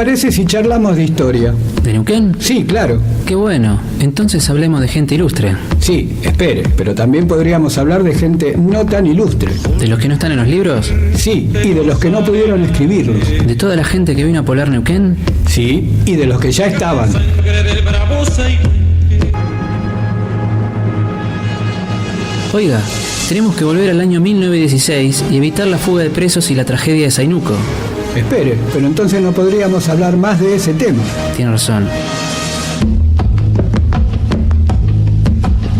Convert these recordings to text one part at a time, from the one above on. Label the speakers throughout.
Speaker 1: parece si charlamos de historia?
Speaker 2: ¿De Neuquén?
Speaker 1: Sí, claro.
Speaker 2: Qué bueno. Entonces hablemos de gente ilustre.
Speaker 1: Sí, espere, pero también podríamos hablar de gente no tan ilustre.
Speaker 2: ¿De los que no están en los libros?
Speaker 1: Sí, y de los que no pudieron escribirlos.
Speaker 2: ¿De toda la gente que vino a poblar Neuquén?
Speaker 1: Sí, y de los que ya estaban.
Speaker 2: Oiga, tenemos que volver al año 1916 y evitar la fuga de presos y la tragedia de Zainuco.
Speaker 1: Espere, pero entonces no podríamos hablar más de ese tema.
Speaker 2: Tiene razón.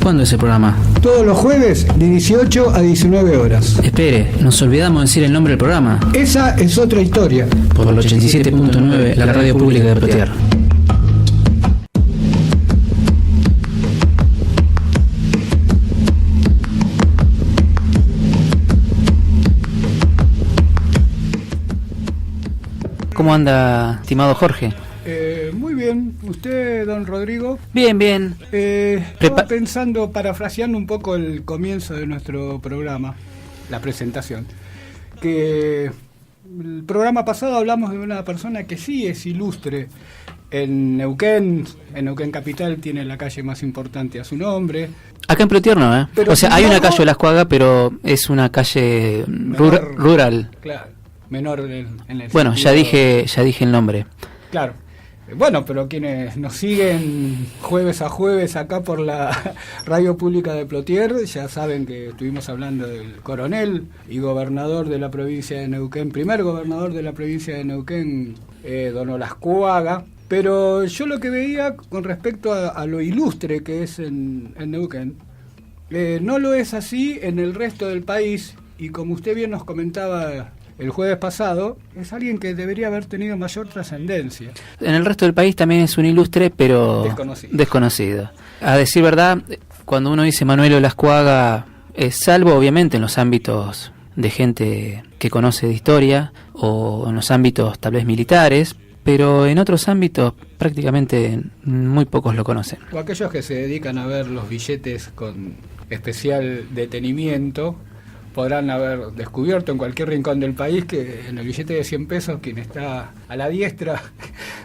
Speaker 2: ¿Cuándo es el programa?
Speaker 1: Todos los jueves de 18 a 19 horas.
Speaker 2: Espere, nos olvidamos de decir el nombre del programa.
Speaker 1: Esa es otra historia.
Speaker 2: Por el 87.9, la radio pública de Plotier. ¿Cómo anda, estimado Jorge?
Speaker 1: Muy bien. ¿Usted, don Rodrigo?
Speaker 2: Bien, bien.
Speaker 1: Estaba pensando, parafraseando un poco el comienzo de nuestro programa, la presentación, que el programa pasado hablamos de una persona que sí es ilustre en Neuquén Capital, tiene la calle más importante a su nombre.
Speaker 2: Acá en Plotier no, ¿eh?
Speaker 1: Pero
Speaker 2: o sea, hay una calle de Las Cuagas, pero es una calle rural.
Speaker 1: Claro, menor en el
Speaker 2: bueno,
Speaker 1: sentido...
Speaker 2: ya dije el nombre.
Speaker 1: Claro. Bueno, pero quienes nos siguen jueves a jueves acá por la radio pública de Plotier ya saben que estuvimos hablando del coronel y gobernador de la provincia de Neuquén, primer gobernador de la provincia de Neuquén, don Olascuaga. Pero yo lo que veía con respecto a lo ilustre que es en Neuquén, no lo es así en el resto del país, y como usted bien nos comentaba el jueves pasado, es alguien que debería haber tenido mayor trascendencia.
Speaker 2: En el resto del país también es un ilustre, pero desconocido. A decir verdad, cuando uno dice Manuel Olascuaga, salvo obviamente en los ámbitos de gente que conoce de historia, o en los ámbitos tal vez militares, pero en otros ámbitos prácticamente muy pocos lo conocen.
Speaker 1: O aquellos que se dedican a ver los billetes con especial detenimiento podrán haber descubierto en cualquier rincón del país que en el billete de 100 pesos quien está a la diestra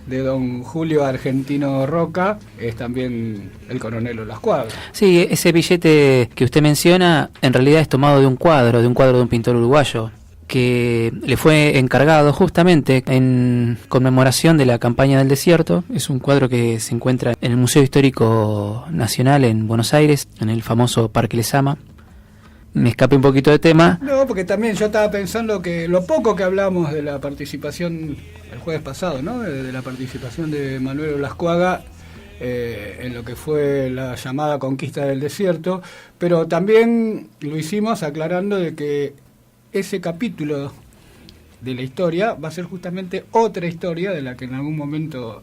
Speaker 1: de don Julio Argentino Roca es también el coronel Olascuaga.
Speaker 2: Sí, ese billete que usted menciona en realidad es tomado de un cuadro de un pintor uruguayo que le fue encargado justamente en conmemoración de la campaña del desierto. Es un cuadro que se encuentra en el Museo Histórico Nacional en Buenos Aires, en el famoso Parque Lezama. Me escapé un poquito de tema.
Speaker 1: No, porque también yo estaba pensando que lo poco que hablamos de la participación el jueves pasado, ¿no? De la participación de Manuel Olascuaga en lo que fue la llamada conquista del desierto, pero también lo hicimos aclarando de que ese capítulo de la historia va a ser justamente otra historia de la que en algún momento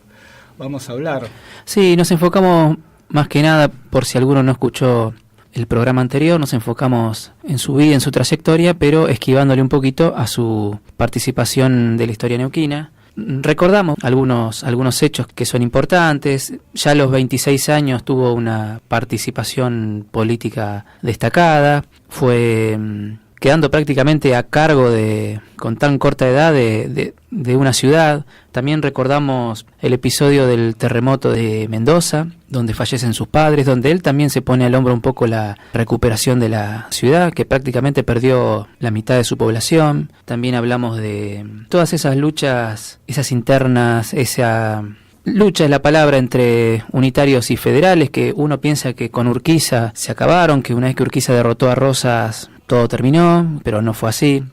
Speaker 1: vamos a hablar.
Speaker 2: Sí, nos enfocamos más que nada, por si alguno no escuchó el programa anterior, nos enfocamos en su vida, en su trayectoria, pero esquivándole un poquito a su participación de la historia neuquina. Recordamos algunos hechos que son importantes. Ya a los 26 años tuvo una participación política destacada, fue quedando prácticamente a cargo con tan corta edad de una ciudad. También recordamos el episodio del terremoto de Mendoza, donde fallecen sus padres, donde él también se pone al hombro un poco la recuperación de la ciudad, que prácticamente perdió la mitad de su población. También hablamos de todas esas luchas, esas internas, esa lucha es la palabra entre unitarios y federales, que uno piensa que con Urquiza se acabaron, que una vez que Urquiza derrotó a Rosas todo terminó, pero no fue así.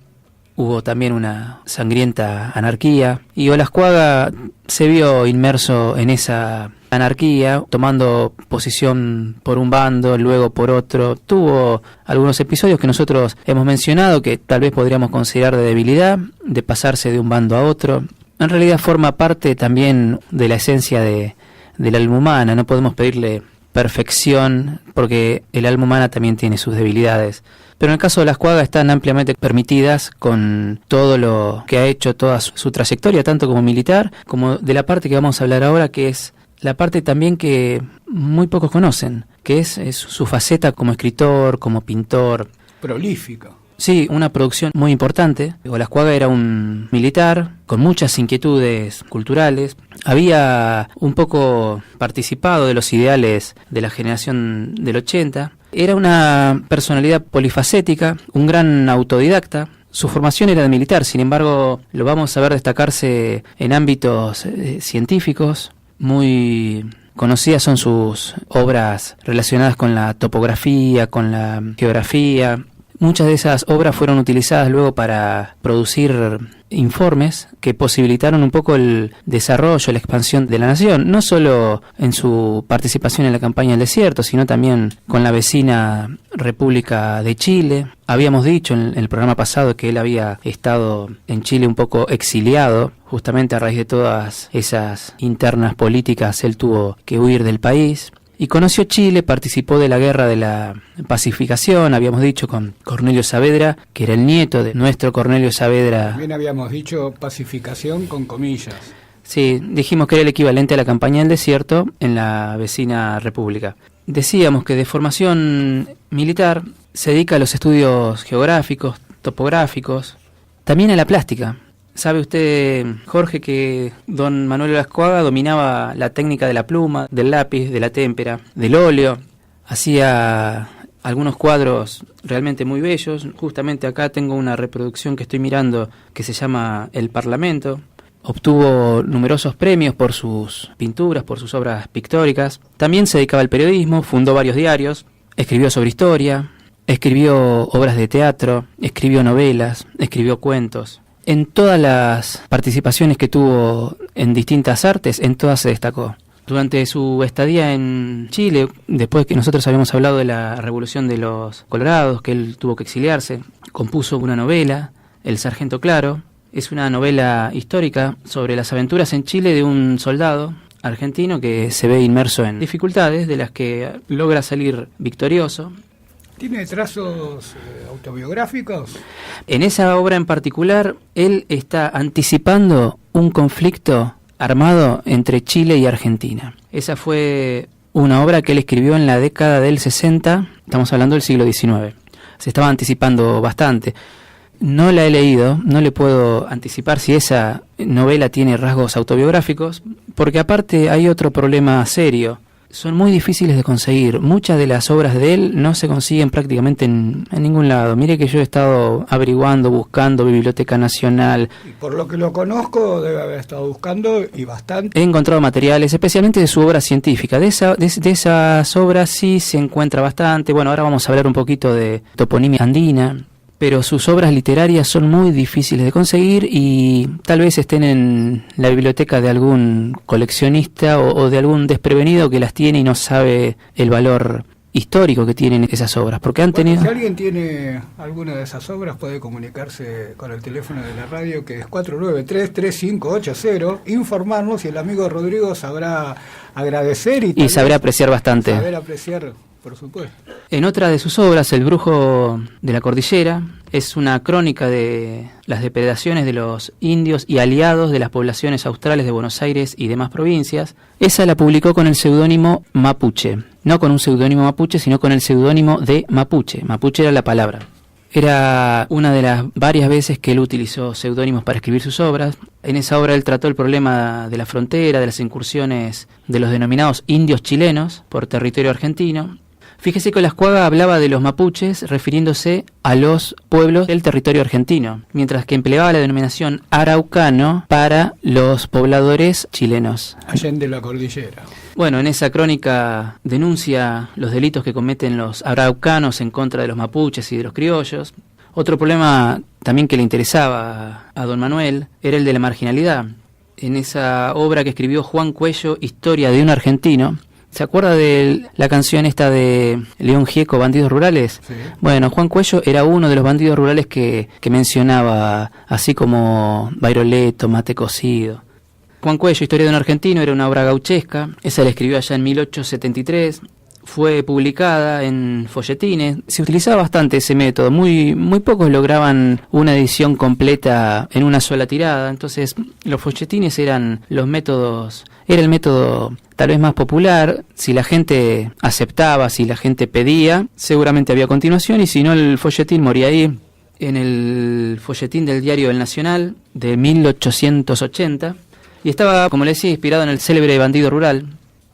Speaker 2: Hubo también una sangrienta anarquía y Olascuaga se vio inmerso en esa anarquía, tomando posición por un bando, luego por otro. Tuvo algunos episodios que nosotros hemos mencionado que tal vez podríamos considerar de debilidad, de pasarse de un bando a otro. En realidad forma parte también de la esencia del alma humana. No podemos pedirle perfección porque el alma humana también tiene sus debilidades. Pero en el caso de Olascuaga están ampliamente permitidas con todo lo que ha hecho, toda su trayectoria, tanto como militar, como de la parte que vamos a hablar ahora, que es la parte también que muy pocos conocen, que es su faceta como escritor, como pintor.
Speaker 1: Prolífico.
Speaker 2: Sí, una producción muy importante. Olascuaga era un militar con muchas inquietudes culturales. Había un poco participado de los ideales de la generación del 80. Era una personalidad polifacética, un gran autodidacta. Su formación era de militar, sin embargo, lo vamos a ver destacarse en ámbitos científicos. Muy conocidas son sus obras relacionadas con la topografía, con la geografía. Muchas de esas obras fueron utilizadas luego para producir informes que posibilitaron un poco el desarrollo, la expansión de la nación, no solo en su participación en la campaña del desierto, sino también con la vecina República de Chile. Habíamos dicho en el programa pasado que él había estado en Chile un poco exiliado, justamente a raíz de todas esas internas políticas, él tuvo que huir del país. Y conoció Chile, participó de la guerra de la pacificación, habíamos dicho, con Cornelio Saavedra, que era el nieto de nuestro Cornelio Saavedra.
Speaker 1: También habíamos dicho pacificación con comillas.
Speaker 2: Sí, dijimos que era el equivalente a la campaña del desierto en la vecina república. Decíamos que de formación militar se dedica a los estudios geográficos, topográficos, también a la plástica. ¿Sabe usted, Jorge, que don Manuel Olascuaga dominaba la técnica de la pluma, del lápiz, de la témpera, del óleo? Hacía algunos cuadros realmente muy bellos. Justamente acá tengo una reproducción que estoy mirando que se llama El Parlamento. Obtuvo numerosos premios por sus pinturas, por sus obras pictóricas. También se dedicaba al periodismo, fundó varios diarios, escribió sobre historia, escribió obras de teatro, escribió novelas, escribió cuentos. En todas las participaciones que tuvo en distintas artes, en todas se destacó. Durante su estadía en Chile, después que nosotros habíamos hablado de la Revolución de los Colorados, que él tuvo que exiliarse, compuso una novela, El Sargento Claro. Es una novela histórica sobre las aventuras en Chile de un soldado argentino que se ve inmerso en dificultades, de las que logra salir victorioso.
Speaker 1: ¿Tiene trazos autobiográficos?
Speaker 2: En esa obra en particular, él está anticipando un conflicto armado entre Chile y Argentina. Esa fue una obra que él escribió en la década del 60, estamos hablando del siglo XIX. Se estaba anticipando bastante. No la he leído, no le puedo anticipar si esa novela tiene rasgos autobiográficos, porque aparte hay otro problema serio. Son muy difíciles de conseguir. Muchas de las obras de él no se consiguen prácticamente en ningún lado. Mire que yo he estado averiguando, buscando, Biblioteca Nacional.
Speaker 1: Y por lo que lo conozco, debe haber estado buscando y bastante.
Speaker 2: He encontrado materiales, especialmente de su obra científica. De esas obras sí se encuentra bastante. Bueno, ahora vamos a hablar un poquito de toponimia andina. Pero sus obras literarias son muy difíciles de conseguir y tal vez estén en la biblioteca de algún coleccionista o de algún desprevenido que las tiene y no sabe el valor histórico que tienen esas obras, porque han tenido...
Speaker 1: Si alguien tiene alguna de esas obras puede comunicarse con el teléfono de la radio, que es 493-3580, informarnos, y el amigo Rodrigo sabrá agradecer y
Speaker 2: sabrá apreciar bastante.
Speaker 1: Saber apreciar, por supuesto.
Speaker 2: En otra de sus obras, El Brujo de la Cordillera, es una crónica de las depredaciones de los indios y aliados de las poblaciones australes de Buenos Aires y demás provincias. Esa la publicó con el seudónimo Mapuche. No con un seudónimo mapuche, sino con el seudónimo de Mapuche. Mapuche era la palabra. Era una de las varias veces que él utilizó seudónimos para escribir sus obras. En esa obra él trató el problema de la frontera, de las incursiones de los denominados indios chilenos por territorio argentino. Fíjese que Olascuaga hablaba de los mapuches refiriéndose a los pueblos del territorio argentino, mientras que empleaba la denominación araucano para los pobladores chilenos.
Speaker 1: Allende la cordillera.
Speaker 2: Bueno, en esa crónica denuncia los delitos que cometen los araucanos en contra de los mapuches y de los criollos. Otro problema también que le interesaba a don Manuel era el de la marginalidad. En esa obra que escribió Juan Cuello, Historia de un argentino, ¿se acuerda de la canción esta de León Gieco, Bandidos Rurales?
Speaker 1: Sí.
Speaker 2: Bueno, Juan Cuello era uno de los bandidos rurales que mencionaba, así como Bairoleto, Mate Cocido. Juan Cuello, Historia de un argentino, era una obra gauchesca. Esa la escribió allá en 1873. Fue publicada en folletines. Se utilizaba bastante ese método. Muy pocos lograban una edición completa en una sola tirada. Entonces, los folletines eran los métodos. Era el método tal vez más popular. Si la gente aceptaba, si la gente pedía, seguramente había continuación, y si no, el folletín moría ahí. en el folletín del diario El Nacional de 1880 y estaba, como le decía, inspirado en el célebre Bandido Rural.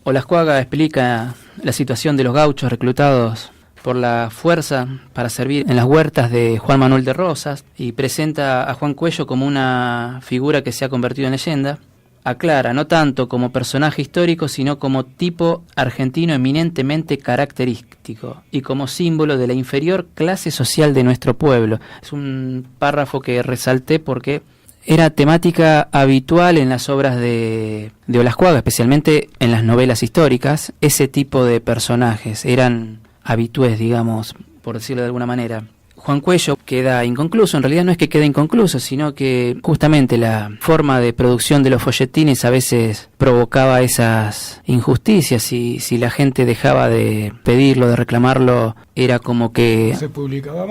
Speaker 2: Olascuaga explica la situación de los gauchos reclutados por la fuerza para servir en las huertas de Juan Manuel de Rosas y presenta a Juan Cuello como una figura que se ha convertido en leyenda. Aclara, no tanto como personaje histórico, sino como tipo argentino eminentemente característico y como símbolo de la inferior clase social de nuestro pueblo. Es un párrafo que resalté porque era temática habitual en las obras de Olascuaga, especialmente en las novelas históricas. Ese tipo de personajes eran habitués, digamos, por decirlo de alguna manera. Juan Cuello queda inconcluso, en realidad no es que quede inconcluso, sino que justamente la forma de producción de los folletines a veces provocaba esas injusticias y si la gente dejaba de pedirlo, de reclamarlo, era como que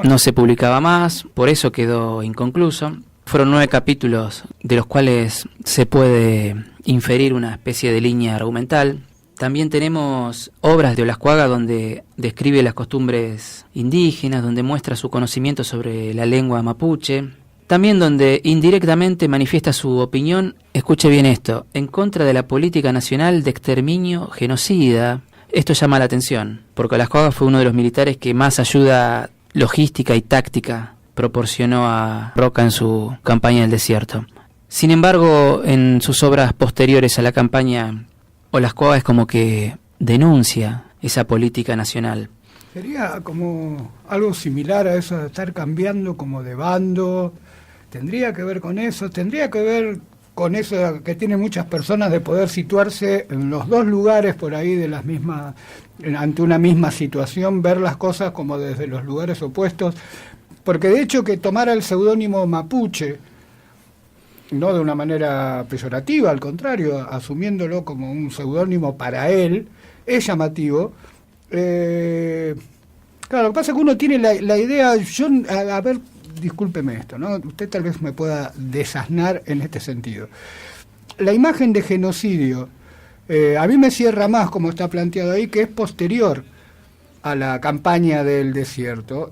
Speaker 2: no se publicaba más, por eso quedó inconcluso. Fueron 9 capítulos de los cuales se puede inferir una especie de línea argumental. También tenemos obras de Olascuaga donde describe las costumbres indígenas, donde muestra su conocimiento sobre la lengua mapuche. También donde indirectamente manifiesta su opinión, escuche bien esto, en contra de la política nacional de exterminio genocida. Esto llama la atención, porque Olascuaga fue uno de los militares que más ayuda logística y táctica proporcionó a Roca en su campaña del desierto. Sin embargo, en sus obras posteriores a la campaña, Olascuaga es como que denuncia esa política nacional.
Speaker 1: Sería como algo similar a eso de estar cambiando como de bando. Tendría que ver con eso, que tienen muchas personas de poder situarse en los dos lugares por ahí de las mismas, ante una misma situación, ver las cosas como desde los lugares opuestos. Porque de hecho que tomara el seudónimo mapuche, no de una manera peyorativa, al contrario, asumiéndolo como un seudónimo para él, es llamativo. Claro, lo que pasa es que uno tiene la idea, a ver, discúlpeme esto, ¿no? Usted tal vez me pueda desasnar en este sentido. La imagen de genocidio, a mí me cierra más, como está planteado ahí, que es posterior a la campaña del desierto,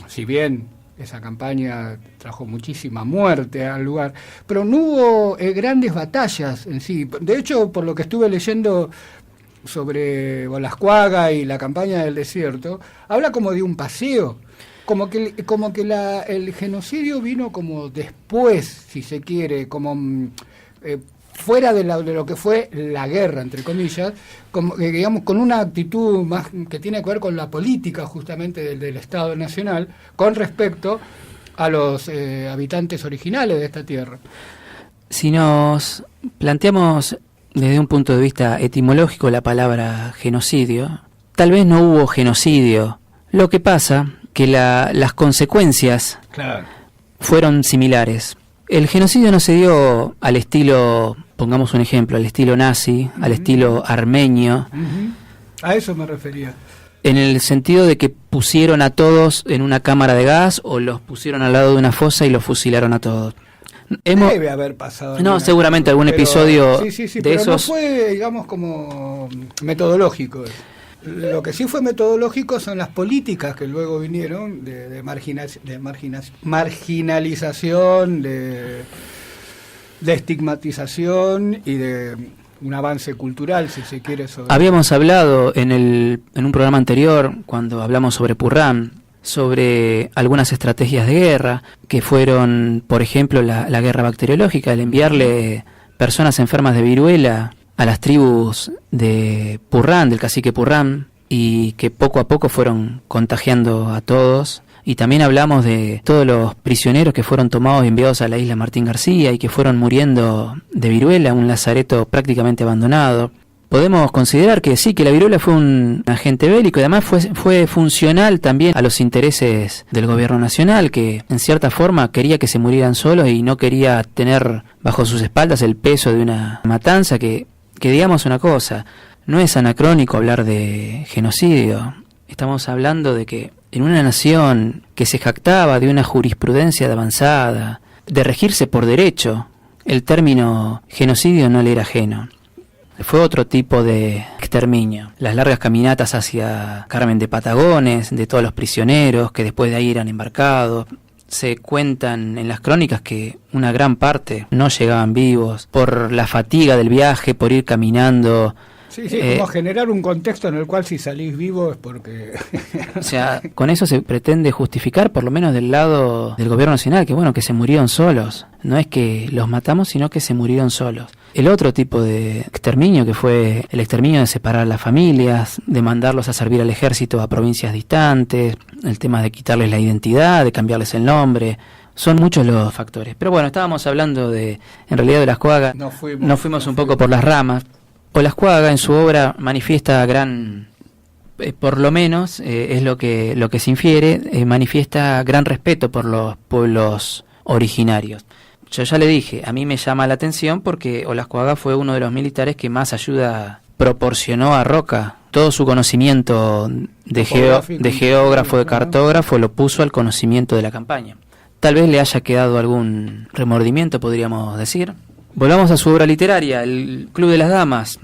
Speaker 1: si bien esa campaña trajo muchísima muerte al lugar, pero no hubo grandes batallas en sí. De hecho, por lo que estuve leyendo sobre Olascuaga y la campaña del desierto, habla como de un paseo, como que el genocidio vino como después, si se quiere, como fuera de lo que fue la guerra, entre comillas, como, digamos, con una actitud más que tiene que ver con la política justamente del Estado Nacional con respecto a los habitantes originales de esta tierra.
Speaker 2: Si nos planteamos desde un punto de vista etimológico la palabra genocidio, tal vez no hubo genocidio. Lo que pasa que las consecuencias fueron similares. El genocidio no se dio al estilo, pongamos un ejemplo, al estilo nazi, al estilo armenio.
Speaker 1: A eso me refería.
Speaker 2: En el sentido de que pusieron a todos en una cámara de gas o los pusieron al lado de una fosa y los fusilaron a todos.
Speaker 1: Debe haber pasado.
Speaker 2: No, seguramente algún episodio
Speaker 1: sí,
Speaker 2: de
Speaker 1: pero
Speaker 2: esos.
Speaker 1: No fue, digamos, como metodológico. Lo que sí fue metodológico son las políticas que luego vinieron de marginalización, de estigmatización y de un avance cultural, si se quiere.
Speaker 2: Habíamos hablado en un programa anterior, cuando hablamos sobre Purrán, sobre algunas estrategias de guerra, que fueron, por ejemplo, la guerra bacteriológica, el enviarle personas enfermas de viruela a las tribus de Purrán, del cacique Purrán, y que poco a poco fueron contagiando a todos. Y también hablamos de todos los prisioneros que fueron tomados y enviados a la isla Martín García y que fueron muriendo de viruela, un lazareto prácticamente abandonado. Podemos considerar que sí, que la viruela fue un agente bélico y además fue funcional también a los intereses del gobierno nacional, que en cierta forma quería que se murieran solos y no quería tener bajo sus espaldas el peso de una matanza que digamos una cosa, no es anacrónico hablar de genocidio. Estamos hablando de que en una nación que se jactaba de una jurisprudencia de avanzada, de regirse por derecho, el término genocidio no le era ajeno. fue otro tipo de exterminio. Las largas caminatas hacia Carmen de Patagones, de todos los prisioneros que después de ahí eran embarcados. Se cuentan en las crónicas que una gran parte no llegaban vivos por la fatiga del viaje, por ir caminando.
Speaker 1: Sí, como generar un contexto en el cual si salís vivo es porque...
Speaker 2: O sea, con eso se pretende justificar, por lo menos del lado del gobierno nacional, que bueno, que se murieron solos. No es que los matamos, sino que se murieron solos. El otro tipo de exterminio, que fue el exterminio de separar a las familias, de mandarlos a servir al ejército a provincias distantes, el tema de quitarles la identidad, de cambiarles el nombre... Son muchos los factores. Pero bueno, estábamos hablando en realidad de Olascuaga. Nos fuimos un poco por las ramas. Olascuaga en su obra manifiesta por lo menos es lo que se infiere, manifiesta gran respeto por los pueblos originarios. Yo ya le dije, a mí me llama la atención porque Olascuaga fue uno de los militares que más ayuda proporcionó a Roca. Todo su conocimiento de geógrafo, de cartógrafo, lo puso al conocimiento de la campaña. Tal vez le haya quedado algún remordimiento, podríamos decir. Volvamos a su obra literaria, El Club de las Damas.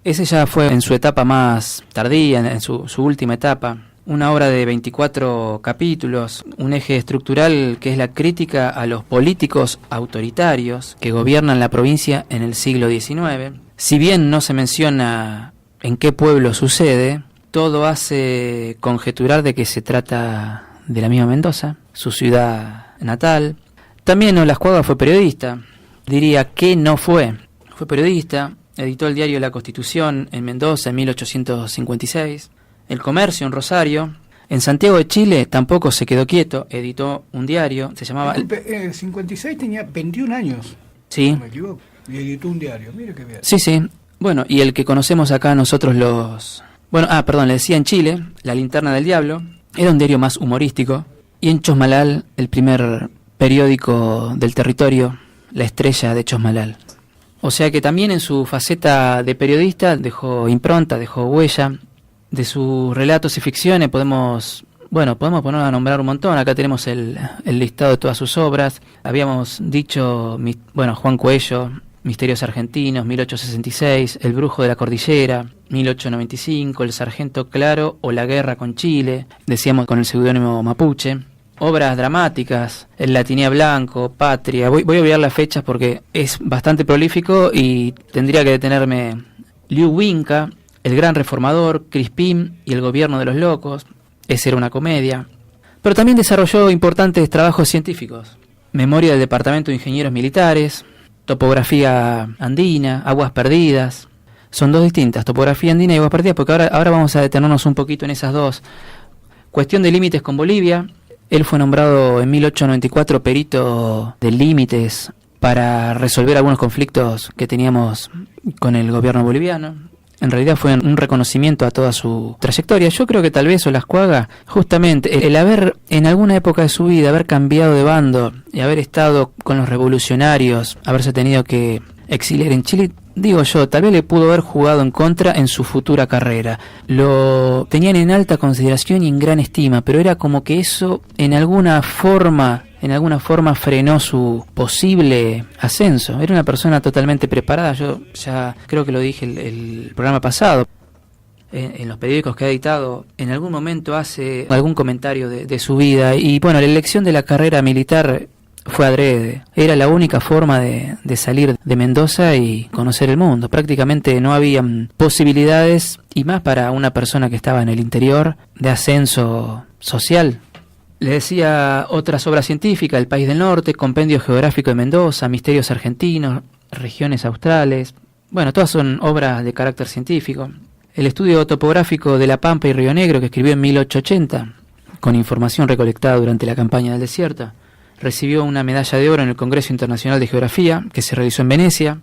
Speaker 2: Ese ya fue en su etapa más tardía, en su última etapa. Una obra de 24 capítulos, un eje estructural que es la crítica a los políticos autoritarios que gobiernan la provincia en el siglo XIX. Si bien no se menciona en qué pueblo sucede, todo hace conjeturar de que se trata de la misma Mendoza, su ciudad natal. También Olascuaga fue periodista. Diría que no fue. Fue periodista, editó el diario La Constitución en Mendoza en 1856, El Comercio en Rosario. En Santiago de Chile tampoco se quedó quieto, editó un diario, se llamaba...
Speaker 1: En 56 tenía 21 años.
Speaker 2: Sí.
Speaker 1: No me equivoco. Y editó un diario, mire qué bien.
Speaker 2: Sí. Bueno, y el que conocemos acá nosotros los... le decía en Chile, La Linterna del Diablo, era un diario más humorístico. Y en Chosmalal, el primer periódico del territorio, La Estrella de Chosmalal. O sea que también en su faceta de periodista dejó impronta, dejó huella. De sus relatos y ficciones podemos poner a nombrar un montón. Acá tenemos el listado de todas sus obras. Habíamos dicho, Juan Coello, Misterios Argentinos, 1866, El Brujo de la Cordillera, 1895, El Sargento Claro o La Guerra con Chile, decíamos con el seudónimo Mapuche. Obras dramáticas, El Latinía Blanco, Patria. Voy a olvidar las fechas porque es bastante prolífico y tendría que detenerme. Liu Winca, El Gran Reformador, Crispín y El Gobierno de los Locos. Esa era una comedia. Pero también desarrolló importantes trabajos científicos. Memoria del Departamento de Ingenieros Militares, Topografía Andina, Aguas Perdidas. Son dos distintas, Topografía Andina y Aguas Perdidas, porque ahora vamos a detenernos un poquito en esas dos. Cuestión de límites con Bolivia. Él fue nombrado en 1894 perito de límites para resolver algunos conflictos que teníamos con el gobierno boliviano. En realidad fue un reconocimiento a toda su trayectoria. Yo creo que tal vez Olascuaga, justamente, el haber en alguna época de su vida, haber cambiado de bando y haber estado con los revolucionarios, haberse tenido que exiliar en Chile, digo yo, tal vez le pudo haber jugado en contra en su futura carrera. Lo tenían en alta consideración y en gran estima, pero era como que eso en alguna forma frenó su posible ascenso. Era una persona totalmente preparada. Yo ya creo que lo dije el programa pasado. En los periódicos que ha editado, en algún momento hace algún comentario de su vida. Y bueno, la elección de la carrera militar fue adrede. Era la única forma de salir de Mendoza y conocer el mundo. Prácticamente no había posibilidades, y más para una persona que estaba en el interior, de ascenso social. Le decía otras obras científicas: El País del Norte, Compendio Geográfico de Mendoza, Misterios Argentinos, Regiones Australes. Bueno, todas son obras de carácter científico. El estudio topográfico de La Pampa y Río Negro, que escribió en 1880, con información recolectada durante la campaña del desierto. Recibió una medalla de oro en el Congreso Internacional de Geografía, que se realizó en Venecia.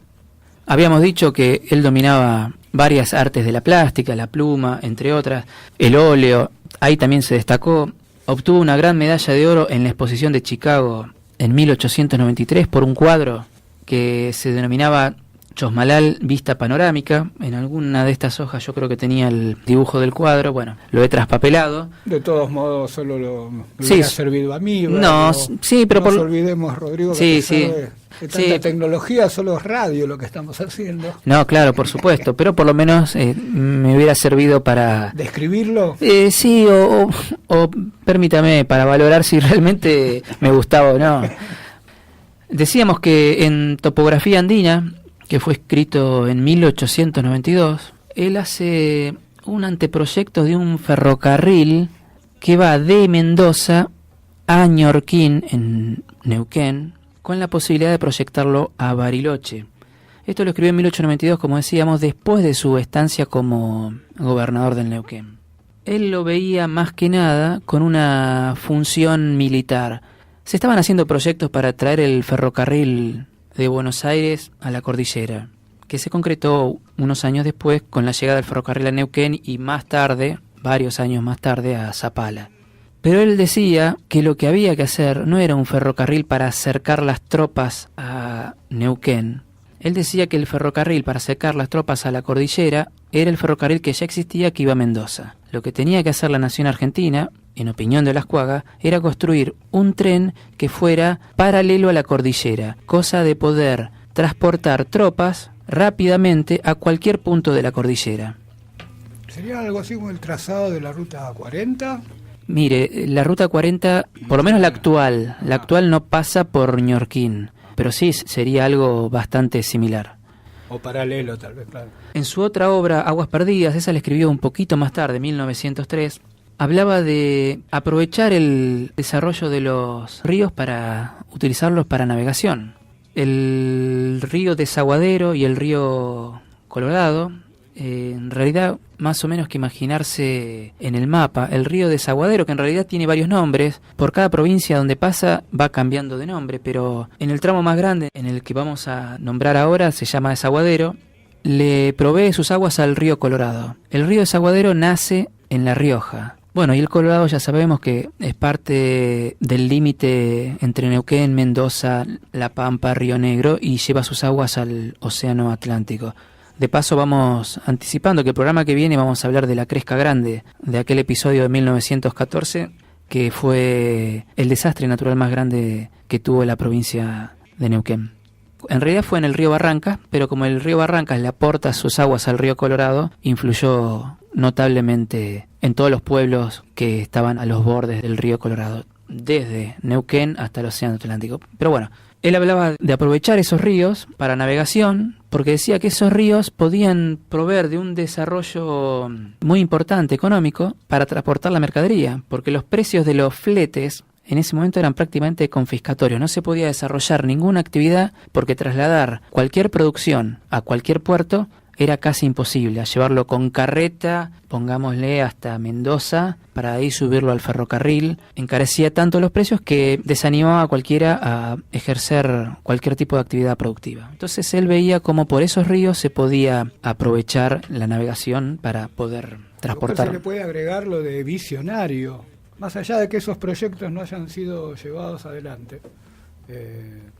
Speaker 2: Habíamos dicho que él dominaba varias artes de la plástica, la pluma, entre otras, el óleo. Ahí también se destacó. Obtuvo una gran medalla de oro en la exposición de Chicago en 1893 por un cuadro que se denominaba Chosmalal vista panorámica. En alguna de estas hojas yo creo que tenía el dibujo del cuadro. Bueno, lo he traspapelado.
Speaker 1: De todos modos, solo me
Speaker 2: Sí,
Speaker 1: ha servido a mí.
Speaker 2: no, sí, pero
Speaker 1: no nos olvidemos, Rodrigo,
Speaker 2: sí,
Speaker 1: que
Speaker 2: sí.
Speaker 1: De tanta tecnología, solo es radio lo que estamos haciendo.
Speaker 2: No, claro, por supuesto, pero por lo menos me hubiera servido para...
Speaker 1: ¿Describirlo?
Speaker 2: Sí, o permítame, para valorar si realmente me gustaba o no. Decíamos que en Topografía Andina, que fue escrito en 1892, él hace un anteproyecto de un ferrocarril que va de Mendoza a Ñorquín, en Neuquén, con la posibilidad de proyectarlo a Bariloche. Esto lo escribió en 1892, como decíamos, después de su estancia como gobernador del Neuquén. Él lo veía más que nada con una función militar. Se estaban haciendo proyectos para traer el ferrocarril de Buenos Aires a la cordillera, que se concretó unos años después con la llegada del ferrocarril a Neuquén y más tarde, varios años más tarde, a Zapala. Pero él decía que lo que había que hacer no era un ferrocarril para acercar las tropas a Neuquén. Él decía que el ferrocarril para acercar las tropas a la cordillera era el ferrocarril que ya existía, que iba a Mendoza. Lo que tenía que hacer la nación argentina, en opinión de Olascuaga, era construir un tren que fuera paralelo a la cordillera, cosa de poder transportar tropas rápidamente a cualquier punto de la cordillera.
Speaker 1: ¿Sería algo así como el trazado de la Ruta 40?
Speaker 2: Mire, la Ruta 40, por lo menos la actual no pasa por Ñorquín, pero sí sería algo bastante similar.
Speaker 1: O paralelo, tal vez, claro.
Speaker 2: En su otra obra, Aguas Perdidas, esa la escribió un poquito más tarde, 1903, hablaba de aprovechar el desarrollo de los ríos para utilizarlos para navegación. El río Desaguadero y el río Colorado, en realidad, más o menos que imaginarse en el mapa, el río Desaguadero, que en realidad tiene varios nombres, por cada provincia donde pasa va cambiando de nombre, pero en el tramo más grande, en el que vamos a nombrar ahora, se llama Desaguadero, le provee sus aguas al río Colorado. El río Desaguadero nace en La Rioja. Bueno, y el Colorado ya sabemos que es parte del límite entre Neuquén, Mendoza, La Pampa, Río Negro, y lleva sus aguas al Océano Atlántico. De paso vamos anticipando que el programa que viene vamos a hablar de la Cresca Grande, de aquel episodio de 1914, que fue el desastre natural más grande que tuvo la provincia de Neuquén. En realidad fue en el río Barrancas, pero como el río Barrancas le aporta sus aguas al río Colorado, influyó notablemente en todos los pueblos que estaban a los bordes del río Colorado, desde Neuquén hasta el Océano Atlántico. Pero bueno, él hablaba de aprovechar esos ríos para navegación, porque decía que esos ríos podían proveer de un desarrollo muy importante económico para transportar la mercadería, porque los precios de los fletes en ese momento eran prácticamente confiscatorios. No se podía desarrollar ninguna actividad porque trasladar cualquier producción a cualquier puerto era casi imposible. A llevarlo con carreta, pongámosle hasta Mendoza, para ahí subirlo al ferrocarril, encarecía tanto los precios que desanimaba a cualquiera a ejercer cualquier tipo de actividad productiva. Entonces él veía cómo por esos ríos se podía aprovechar la navegación para poder transportar.
Speaker 1: Se le puede agregar lo de visionario, más allá de que esos proyectos no hayan sido llevados adelante.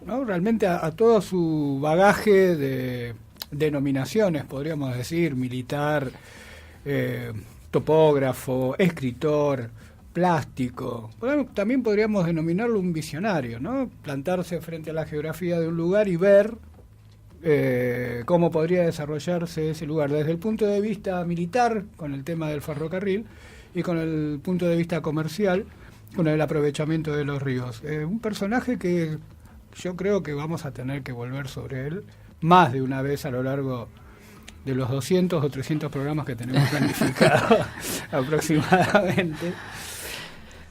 Speaker 1: ¿No? Realmente a todo su bagaje de denominaciones, podríamos decir, militar, topógrafo, escritor, plástico. También podríamos denominarlo un visionario, ¿no? Plantarse frente a la geografía de un lugar y ver cómo podría desarrollarse ese lugar desde el punto de vista militar, con el tema del ferrocarril, y con el punto de vista comercial, con el aprovechamiento de los ríos. Un personaje que yo creo que vamos a tener que volver sobre él más de una vez a lo largo de los 200 o 300 programas que tenemos planificados aproximadamente.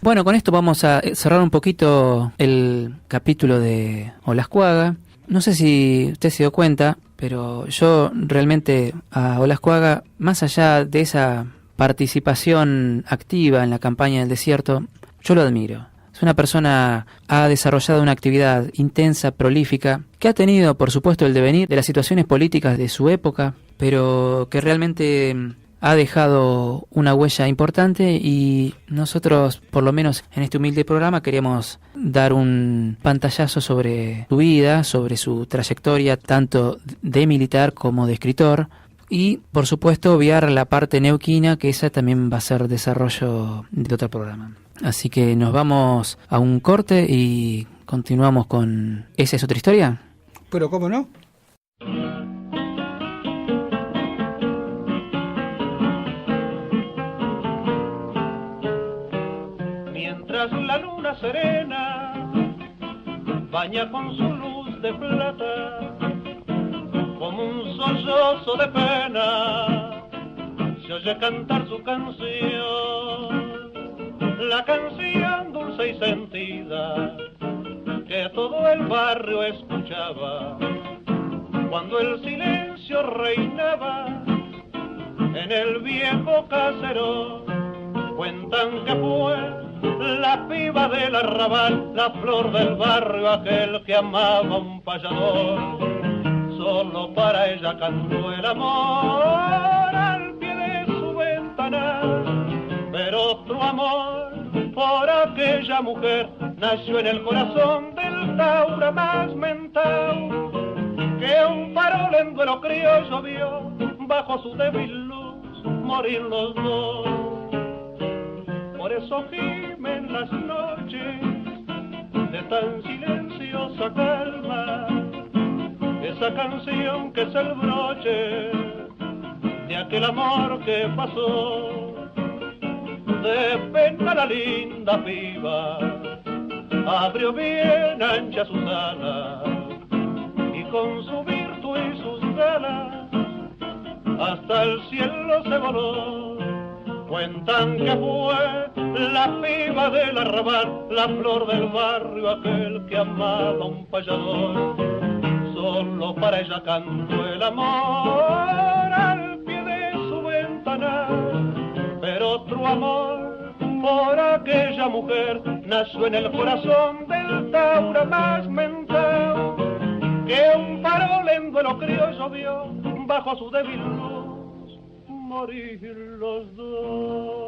Speaker 2: Bueno, con esto vamos a cerrar un poquito el capítulo de Olascuaga. No sé si usted se dio cuenta, pero yo realmente a Olascuaga, más allá de esa participación activa en la campaña del desierto, yo lo admiro. Es una persona, ha desarrollado una actividad intensa, prolífica, que ha tenido, por supuesto, el devenir de las situaciones políticas de su época, pero que realmente ha dejado una huella importante y nosotros, por lo menos en este humilde programa, queríamos dar un pantallazo sobre su vida, sobre su trayectoria, tanto de militar como de escritor, y por supuesto obviar la parte neuquina, que esa también va a ser desarrollo de otro programa. Así que nos vamos a un corte y continuamos con ¿Esa es otra historia?
Speaker 1: Pero ¿cómo no?
Speaker 3: Mientras la luna serena baña con su luz de plata, como un sollozo de pena, se oye cantar su canción, la canción dulce y sentida que todo el barrio escuchaba cuando el silencio reinaba en el viejo caserón. Cuentan que fue la piba del arrabal, la flor del barrio, aquel que amaba un payador. Solo para ella cantó el amor al pie de su ventana, pero otro amor por aquella mujer nació en el corazón del Taura más mentao, que un farol en duelo criollo vio bajo su débil luz morir los dos. Por eso gimen las noches de tan silenciosa calma esa canción que es el broche de aquel amor que pasó. De pena la linda piba abrió bien ancha sus alas y con su virtud y sus ganas hasta el cielo se voló. Cuentan que fue la piba del arrabal, la flor del barrio, aquel que amaba un payador. Solo para ella cantó el amor al pie de su ventana, pero otro amor por aquella mujer nació en el corazón del Taura más mentao, que un farol en duelo criollo vio bajo su débil luz morir los dos.